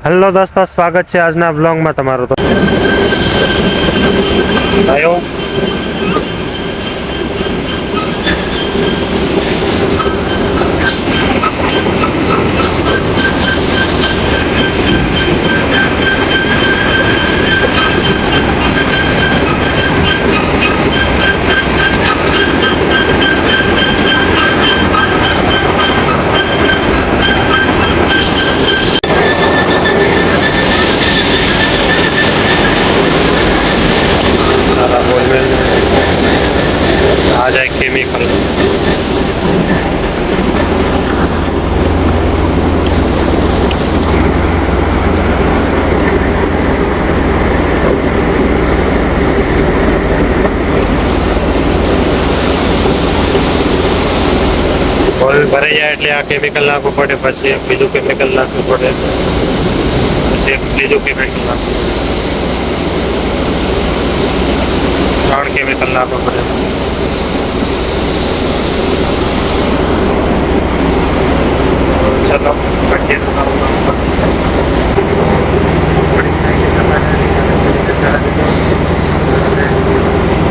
Hello દોસ્તો, સ્વાગત છે આજના વ્લોગમાં તમારું. તો આવ્યો સારા બોલમેલ આ જાય કેમિકલ. બોલ ભરાઈ જાય એટલે આ કેમિકલ નાખવું પડે, પછી બીજું કેમિકલ નાખવું પડે, પછી બીજું કેમિકલ નાખવું, 3 કેમિકલ નાખવું પડે. ચલો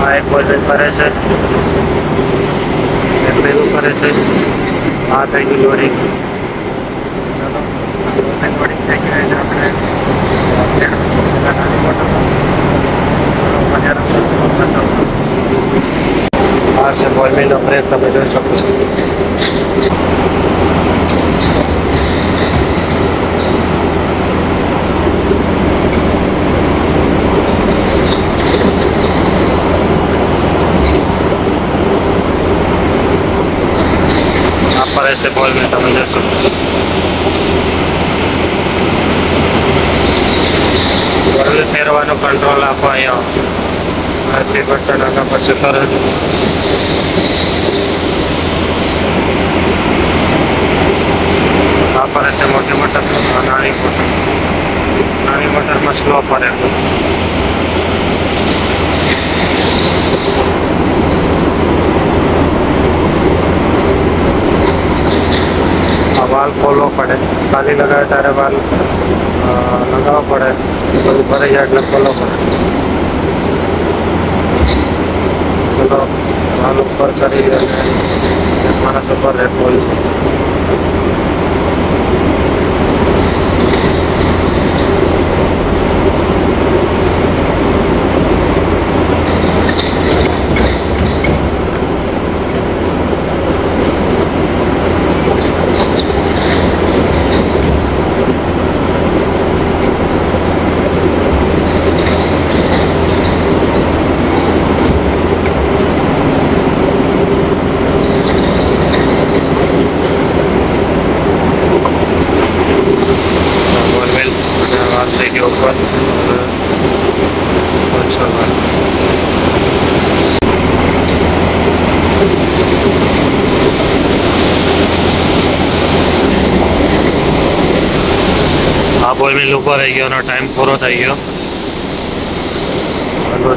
આ એક બોલમેન ભરે છે, એક પેલું કરે છે, આ થઈ ગયું લોડિંગ. લોડિંગ થઈ ગયું એટલે આપણે આ છે બોલમેનનો બ્રેક, તમે જોઈ શકો છો. આ પર એસે બોલમેન તમે જોઈ શકો છો. બોલ ફેરવાનો કંટ્રોલ આપો અહીંયા બટન આગળ પછી કરે. આ પર એસે મોટી મોટર, નાની મોટરમાં સ્લો પડે. વાલ ખોલવો પડે, ખાલી લગાવે ત્યારે વાલ લગાવવો પડે, બધું ભરાઈ જાય એટલે ખોલવો પડે. ચલો વાલ ઉપર કરી અને માણસ ઉપર રહેતો હોય છે. આ બોલમેન ઉભો રહી ગયો અને ટાઈમ પૂરો થઈ ગયો.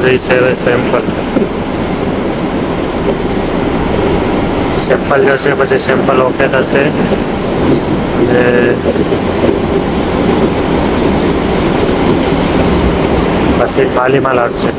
જશે સેમ્પલ જશે, પછી સેમ્પલ ઓકે થશે અને પછી ખાલીમાં લાગશે.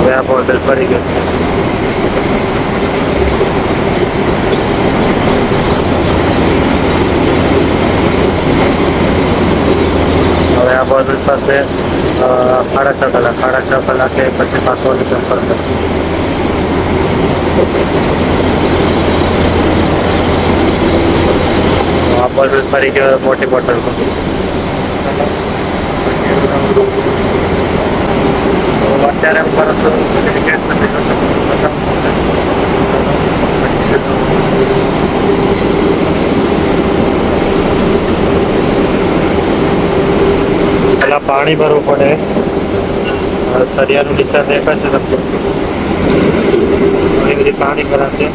હવે આ બોર્ડર ફરી ગયો. હવે આ બોર્ડર પાસે 6.5 કલાકે પછી પાછો સંપર્ક કરો. આ બોર્ડર ફરી ગયો મોટી બોટલ. તો અત્યારે હું કરું છું સિલિકેટ, તમે જોઈ શકો છો પેલા પાણી ભરવું પડે, સરિયાનું નિશાન દેખાય છે તમને, એ બધી પાણી ભરાશે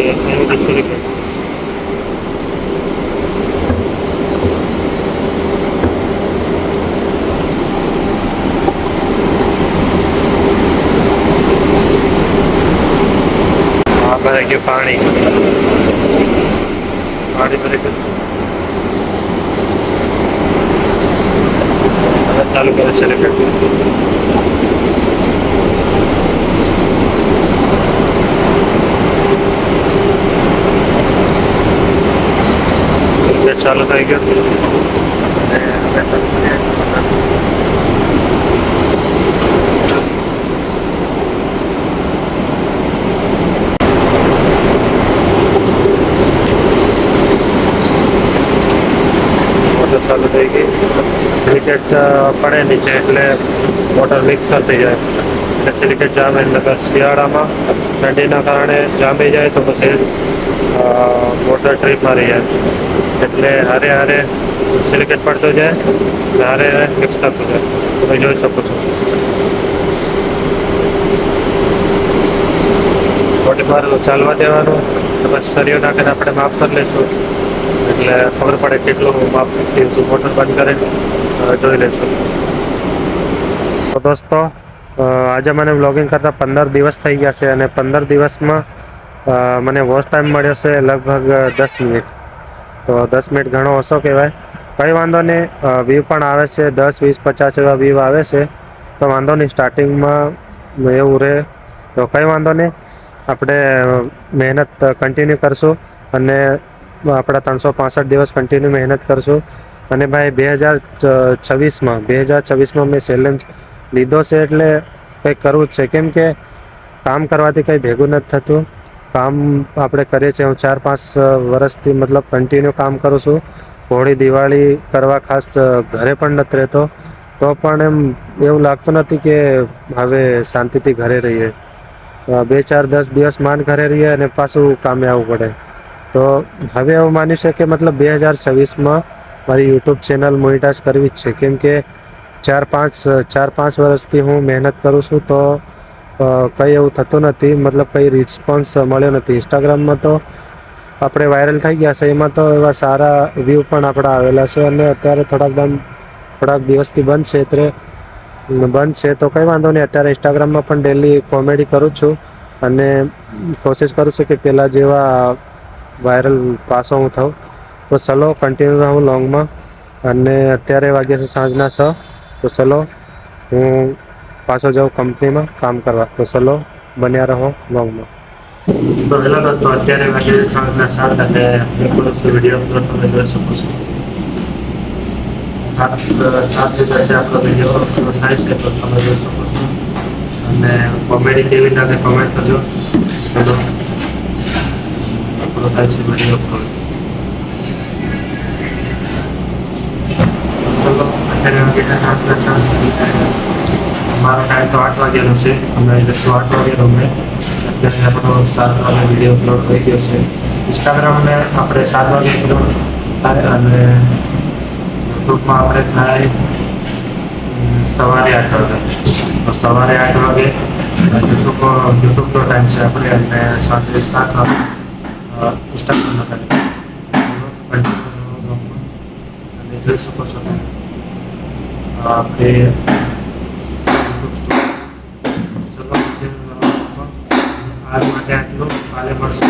એની બધી સિલિકેટ. ભરાઈ ગયું પાણી ભરાઈ ગયું. હવે ચાલુ કરે સિલિકેટ. ચાલુ થઈ ગયું અને હવે ચાલુ કરીએ. ચાલુ થઈ ગઈ. સિલિકેટ પડે નીચે એટલે વોટર મિક્સર થઈ જાય, એટલે સિલિકેટ જામે. એટલે શિયાળામાં ઠંડીના કારણે જામી જાય તો પછી વોટર ટ્રીપ મારી જાય, એટલે હારે હારે સિલિકેટ પડતો જાય અને હારે હારે મિક્સ થતું જાય. તમે જોઈ શકો છો. થોડી વાર ચાલવા દેવાનું, તો પછી સરિયો નાખીને આપણે માપ કરી લઈશું, એટલે ખબર પડે કેટલું માપ થયું. મોટર બંધ કરીને જોઈ લઈશું. તો દોસ્તો, આજે મને વ્લોગિંગ કરતાં 15 દિવસ થઈ ગયા છે અને 15 દિવસમાં મને વોચ ટાઈમ મળ્યો છે લગભગ 10 મિનિટ. તો 10 મિનિટ ઘણો ઓછો કહેવાય. કંઈ વાંધો નહીં, વ્યૂ પણ આવે છે 10, 20, 50 એવા વ્યૂ આવે છે, તો વાંધો નહીં. સ્ટાર્ટિંગમાં એવું રહે તો કંઈ વાંધો નહીં. આપણે મહેનત કન્ટિન્યુ કરશું અને આપણા 365 દિવસ કન્ટિન્યુ મહેનત કરશું. અને ભાઈ 2026માં મેં ચેલેન્જ લીધો છે, એટલે કંઈક કરવું જ છે. કેમ કે કામ કરવાથી કંઈ ભેગું નથી થતું. કામ આપણે કરીએ છીએ, હું 4-5 વર્ષથી મતલબ કન્ટિન્યુ કામ કરું છું. હોળી દિવાળી કરવા ખાસ ઘરે પણ નથી રહેતો, તો પણ એવું લાગતું નથી કે હવે શાંતિથી ઘરે રહીએ. 2-4-10 દિવસ માંડ ઘરે રહીએ અને પાછું કામે આવવું પડે. તો હવે એવું માન્યું છે કે મતલબ 2026માં મારી યુટ્યુબ ચેનલ મોનિટાઈઝ કરવી જ છે. કેમ કે 4-5 વર્ષથી હું મહેનત કરું છું, તો કંઈ એવું થતું નથી, મતલબ કંઈ રિસ્પોન્સ મળ્યો નથી. ઇન્સ્ટાગ્રામમાં તો આપણે વાયરલ થઈ ગયા છે, એમાં તો એવા સારા વ્યૂ પણ આપણા આવેલા છે. અને અત્યારે થોડાક દિવસથી બંધ છે, તો કંઈ વાંધો નહીં. અત્યારે ઇન્સ્ટાગ્રામમાં પણ ડેલી કોમેડી કરું છું અને કોશિશ કરું છું કે પહેલાં જેવા વાયરલ પાછો હું થાઉં. તો ચલો કન્ટિન્યુ રહું લોંગમાં. અને અત્યારે વાગ્યા છે સાંજના 6, તો ચલો હું પાછો જાઉં કંપનીમાં કામ કરવા. તો ચલો બન્યા રહો લોંગમાં. તો હેલો દોસ્તો, અત્યારે વાગ્યા છે સાંજના 7 અને હું કરું છું વિડીયો અપલોડ. તમે જોઈ શકો છો 7 દિવસે આપણો વિડીયો અપલોડ થાય છે, તો તમે જોઈ શકો છો. અને કોમેડી કેવી લાગે કમેન્ટ કરજો. ચલો આપણો થાય છે વિડીયો અપલોડ. ચલો અત્યારે વાગ્યા સાંજના 7. મારો ટાઈમ તો 8 વાગ્યાનો છે. અમે જશું 8 વાગ્યાનો. મેં અત્યારે આપણો 7 વાગે વિડીયો અપલોડ થઈ ગયો છે. ઇન્સ્ટાગ્રામને આપણે 7 વાગે અપલોડ થાય અને યુટ્યુબમાં આપણે થાય સવારે 8 વાગે. તો સવારે 8 વાગે યુટ્યુબનો ટાઈમ છે આપણે, અને સાંજે 7 વાગે ઇન્સ્ટાગ્રામનો ટાઈમ. અને જોઈ શકો છો આપણે યુટ્યુબ સ્ટોર. ચલો આજ માટે આટલું, કાલે મળશે.